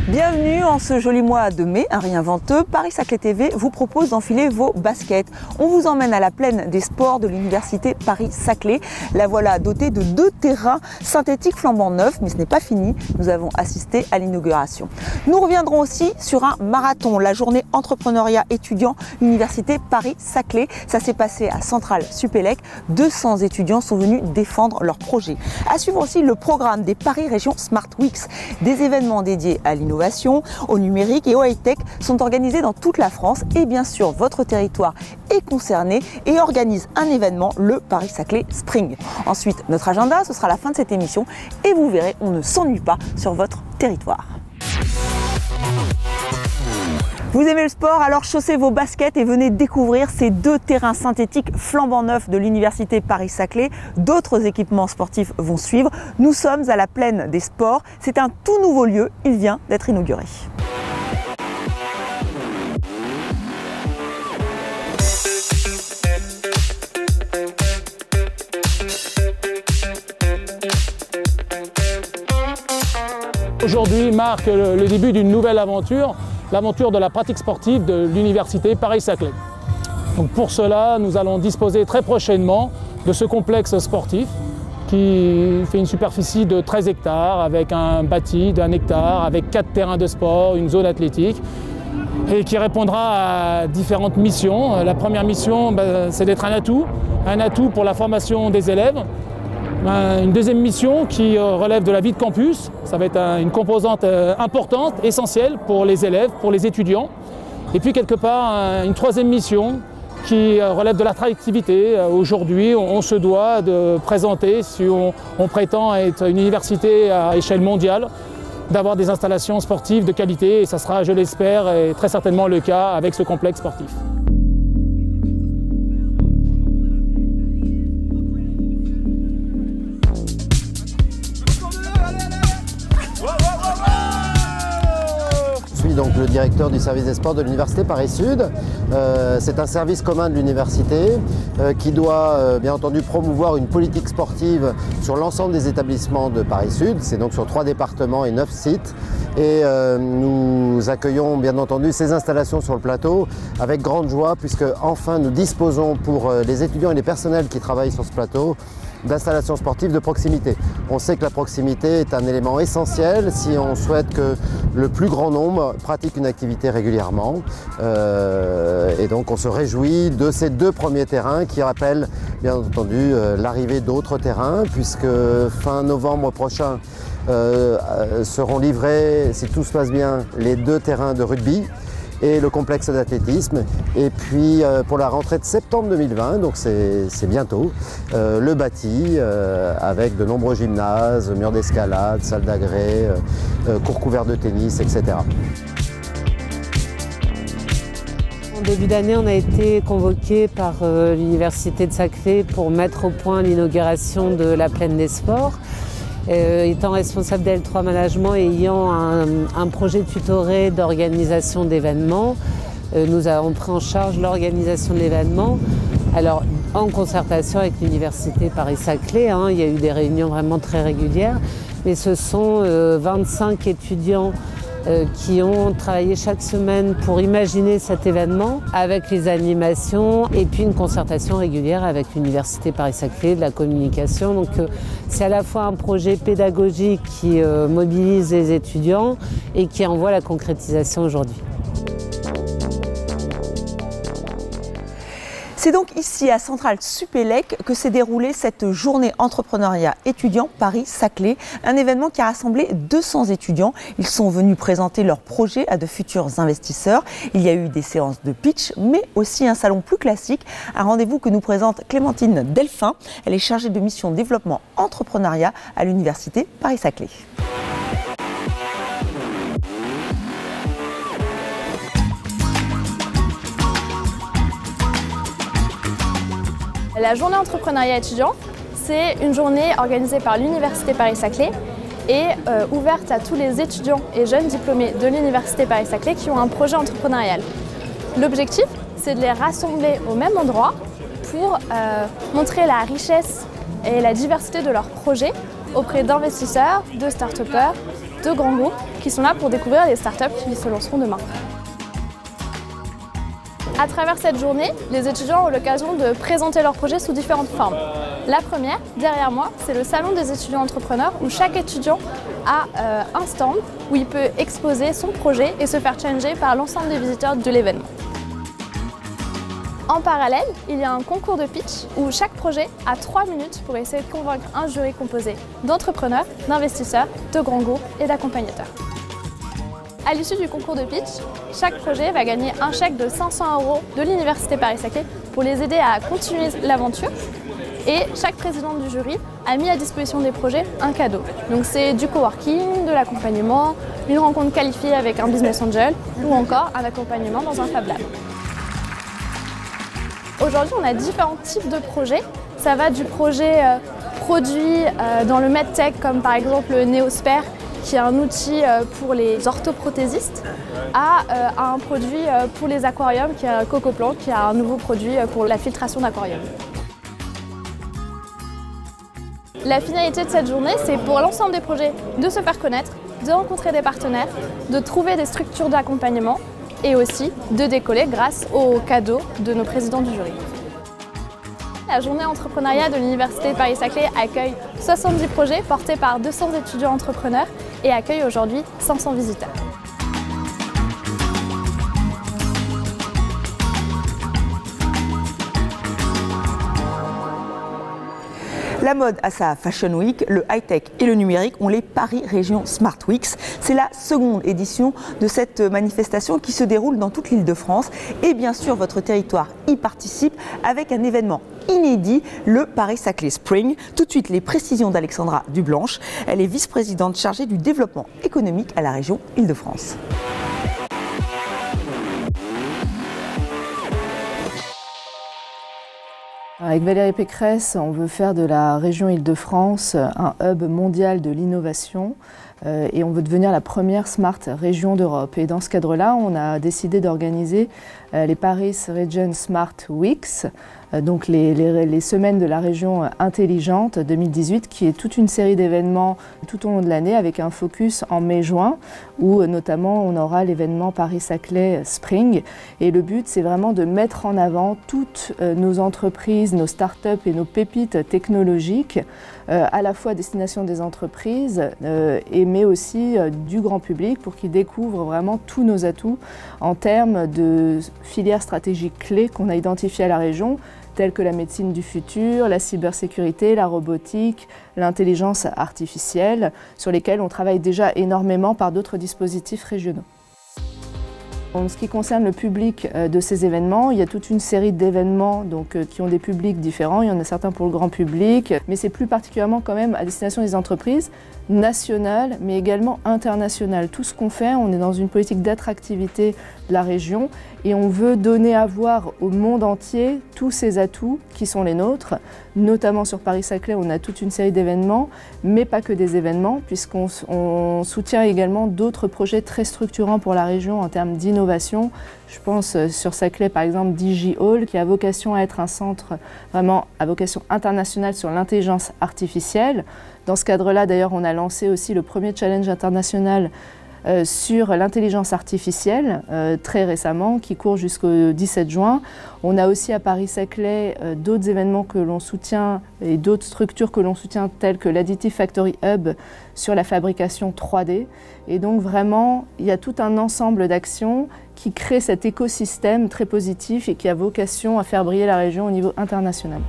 Bienvenue en ce joli mois de mai, un rien venteux, Paris-Saclay TV vous propose d'enfiler vos baskets. On vous emmène à la plaine des sports de l'université Paris-Saclay. La voilà dotée de 2 terrains synthétiques flambant neufs, mais ce n'est pas fini, nous avons assisté à l'inauguration. Nous reviendrons aussi sur un marathon, la journée entrepreneuriat étudiant Université Paris-Saclay. Ça s'est passé à Centrale Supélec, 200 étudiants sont venus défendre leur projet. À suivre aussi le programme des Paris Région Smart Weeks, des événements dédiés à l'innovation, au numérique et au high-tech sont organisés dans toute la France et bien sûr votre territoire est concerné et organise un événement, le Paris-Saclay Spring. Ensuite, notre agenda, ce sera la fin de cette émission et vous verrez, on ne s'ennuie pas sur votre territoire. Vous aimez le sport, alors chaussez vos baskets et venez découvrir ces 2 terrains synthétiques flambant neufs de l'université Paris-Saclay. D'autres équipements sportifs vont suivre. Nous sommes à la plaine des sports. C'est un tout nouveau lieu, il vient d'être inauguré. Aujourd'hui marque le début d'une nouvelle aventure, l'aventure de la pratique sportive de l'université Paris-Saclay. Donc pour cela, nous allons disposer très prochainement de ce complexe sportif qui fait une superficie de 13 hectares avec un bâti d'1 hectare, avec 4 terrains de sport, une zone athlétique et qui répondra à différentes missions. La première mission, c'est d'être un atout pour la formation des élèves. Une deuxième mission qui relève de la vie de campus, ça va être une composante importante, essentielle pour les élèves, pour les étudiants. Et puis quelque part, une troisième mission qui relève de l'attractivité. Aujourd'hui, on se doit de présenter, si on prétend être une université à échelle mondiale, d'avoir des installations sportives de qualité et ça sera, je l'espère, et très certainement le cas avec ce complexe sportif. Je suis donc le directeur du service des sports de l'Université Paris-Sud. C'est un service commun de l'université qui doit bien entendu promouvoir une politique sportive sur l'ensemble des établissements de Paris-Sud. C'est donc sur 3 départements et 9 sites. Et nous accueillons bien entendu ces installations sur le plateau avec grande joie puisque enfin nous disposons pour les étudiants et les personnels qui travaillent sur ce plateau d'installations sportives de proximité. On sait que la proximité est un élément essentiel si on souhaite que le plus grand nombre pratique une activité régulièrement. Et donc on se réjouit de ces 2 premiers terrains qui rappellent bien entendu l'arrivée d'autres terrains puisque fin novembre prochain seront livrés, si tout se passe bien, les 2 terrains de rugby et le complexe d'athlétisme. Et puis pour la rentrée de septembre 2020, donc c'est bientôt, le bâti avec de nombreux gymnases, murs d'escalade, salles d'agrès, cours couverts de tennis, etc. En début d'année, on a été convoqué par l'Université de Saclay pour mettre au point l'inauguration de la plaine des sports. Étant responsable d'L3 Management et ayant un projet tutoré d'organisation d'événements, nous avons pris en charge l'organisation de l'événement. Alors, en concertation avec l'Université Paris-Saclay, il y a eu des réunions vraiment très régulières, mais ce sont 25 étudiants qui ont travaillé chaque semaine pour imaginer cet événement avec les animations et puis une concertation régulière avec l'Université Paris-Saclay, de la communication. Donc c'est à la fois un projet pédagogique qui mobilise les étudiants et qui en voit la concrétisation aujourd'hui. C'est donc ici à Centrale Supélec que s'est déroulée cette journée entrepreneuriat étudiant Paris-Saclay, un événement qui a rassemblé 200 étudiants. Ils sont venus présenter leurs projets à de futurs investisseurs. Il y a eu des séances de pitch, mais aussi un salon plus classique, un rendez-vous que nous présente Clémentine Delphin. Elle est chargée de mission développement entrepreneuriat à l'université Paris-Saclay. La journée entrepreneuriat étudiant, c'est une journée organisée par l'Université Paris-Saclay et ouverte à tous les étudiants et jeunes diplômés de l'Université Paris-Saclay qui ont un projet entrepreneurial. L'objectif, c'est de les rassembler au même endroit pour montrer la richesse et la diversité de leurs projets auprès d'investisseurs, de start-upers, de grands groupes qui sont là pour découvrir les startups qui se lanceront demain. À travers cette journée, les étudiants ont l'occasion de présenter leurs projets sous différentes formes. La première, derrière moi, c'est le salon des étudiants entrepreneurs où chaque étudiant a un stand où il peut exposer son projet et se faire challenger par l'ensemble des visiteurs de l'événement. En parallèle, il y a un concours de pitch où chaque projet a 3 minutes pour essayer de convaincre un jury composé d'entrepreneurs, d'investisseurs, de grands groupes et d'accompagnateurs. À l'issue du concours de pitch, chaque projet va gagner un chèque de 500 € de l'Université Paris-Saclay pour les aider à continuer l'aventure. Et chaque président du jury a mis à disposition des projets un cadeau. Donc c'est du coworking, de l'accompagnement, une rencontre qualifiée avec un business angel ou encore un accompagnement dans un Fab Lab. Aujourd'hui, on a différents types de projets. Ça va du projet produit dans le medtech, comme par exemple le Neosphere, qui est un outil pour les orthoprothésistes, à un produit pour les aquariums, qui est Cocoplan, qui est un nouveau produit pour la filtration d'aquarium. La finalité de cette journée, c'est pour l'ensemble des projets de se faire connaître, de rencontrer des partenaires, de trouver des structures d'accompagnement et aussi de décoller grâce aux cadeaux de nos présidents du jury. La journée entrepreneuriat de l'Université Paris-Saclay accueille 70 projets portés par 200 étudiants entrepreneurs et accueille aujourd'hui 500 visiteurs. La mode a sa Fashion Week, le high-tech et le numérique ont les Paris Région Smart Weeks. C'est la seconde édition de cette manifestation qui se déroule dans toute l'Île-de-France. Et bien sûr, votre territoire y participe avec un événement inédit, le Paris-Saclay Spring. Tout de suite, les précisions d'Alexandra Dublanche. Elle est vice-présidente chargée du développement économique à la région Île-de-France. Avec Valérie Pécresse, on veut faire de la région Île-de-France un hub mondial de l'innovation et on veut devenir la première smart région d'Europe. Et dans ce cadre-là, on a décidé d'organiser les Paris Region Smart Weeks, donc les semaines de la région intelligente 2018, qui est toute une série d'événements tout au long de l'année avec un focus en mai-juin où notamment on aura l'événement Paris-Saclay Spring. Et le but, c'est vraiment de mettre en avant toutes nos entreprises, nos startups et nos pépites technologiques, à la fois à destination des entreprises, mais aussi du grand public pour qu'ils découvrent vraiment tous nos atouts en termes de filières stratégiques clés qu'on a identifiées à la région, telles que la médecine du futur, la cybersécurité, la robotique, l'intelligence artificielle, sur lesquelles on travaille déjà énormément par d'autres dispositifs régionaux. En ce qui concerne le public de ces événements, il y a toute une série d'événements qui ont des publics différents. Il y en a certains pour le grand public, mais c'est plus particulièrement quand même à destination des entreprises nationales, mais également internationales. Tout ce qu'on fait, on est dans une politique d'attractivité de la région et on veut donner à voir au monde entier tous ces atouts qui sont les nôtres. Notamment sur Paris-Saclay, on a toute une série d'événements, mais pas que des événements, puisqu'on soutient également d'autres projets très structurants pour la région en termes d'innovation. Je pense sur Saclay par exemple DigiHall, qui a vocation à être un centre vraiment à vocation internationale sur l'intelligence artificielle. Dans ce cadre-là, d'ailleurs, on a lancé aussi le premier challenge international sur l'intelligence artificielle très récemment, qui court jusqu'au 17 juin. On a aussi à Paris-Saclay d'autres événements que l'on soutient et d'autres structures que l'on soutient, telles que l'Additive Factory Hub sur la fabrication 3D. Et donc vraiment, il y a tout un ensemble d'actions qui crée cet écosystème très positif et qui a vocation à faire briller la région au niveau international.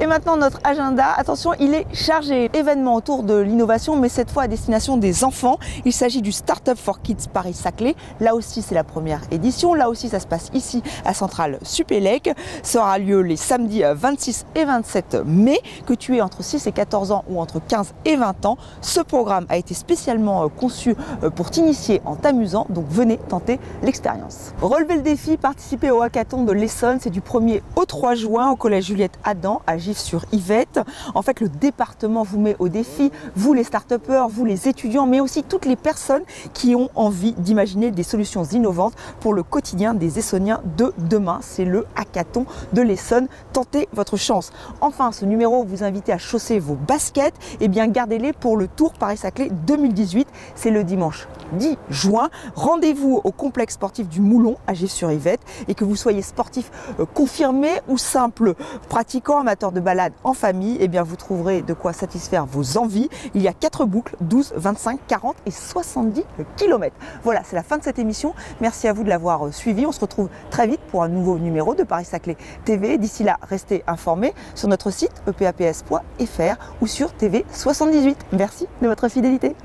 Et maintenant notre agenda, attention, il est chargé. Événements autour de l'innovation, mais cette fois à destination des enfants. Il s'agit du Startup for Kids Paris-Saclay. Là aussi, c'est la première édition. Là aussi, ça se passe ici à Centrale Supélec. Ça aura lieu les samedis 26 et 27 mai. Que tu aies entre 6 et 14 ans ou entre 15 et 20 ans, ce programme a été spécialement conçu pour t'initier en t'amusant. Donc venez tenter l'expérience. Relevez le défi, participez au hackathon de l'Essonne. C'est du 1er au 3 juin au collège Juliette Adam à Gif sur Yvette. En fait, le département vous met au défi, vous les start-upers, vous les étudiants, mais aussi toutes les personnes qui ont envie d'imaginer des solutions innovantes pour le quotidien des Essonniens de demain. C'est le hackathon de l'Essonne. Tentez votre chance. Enfin, ce numéro vous invite à chausser vos baskets. Eh bien, gardez-les pour le Tour Paris-Saclay 2018. C'est le dimanche 10 juin. Rendez-vous au complexe sportif du Moulon à Gif-sur-Yvette, et que vous soyez sportif confirmé ou simple pratiquant, amateur de balade en famille, eh bien vous trouverez de quoi satisfaire vos envies. Il y a 4 boucles, 12, 25, 40 et 70 km. Voilà, c'est la fin de cette émission. Merci à vous de l'avoir suivi. On se retrouve très vite pour un nouveau numéro de Paris-Saclay TV. D'ici là, restez informés sur notre site epaps.fr ou sur TV78. Merci de votre fidélité.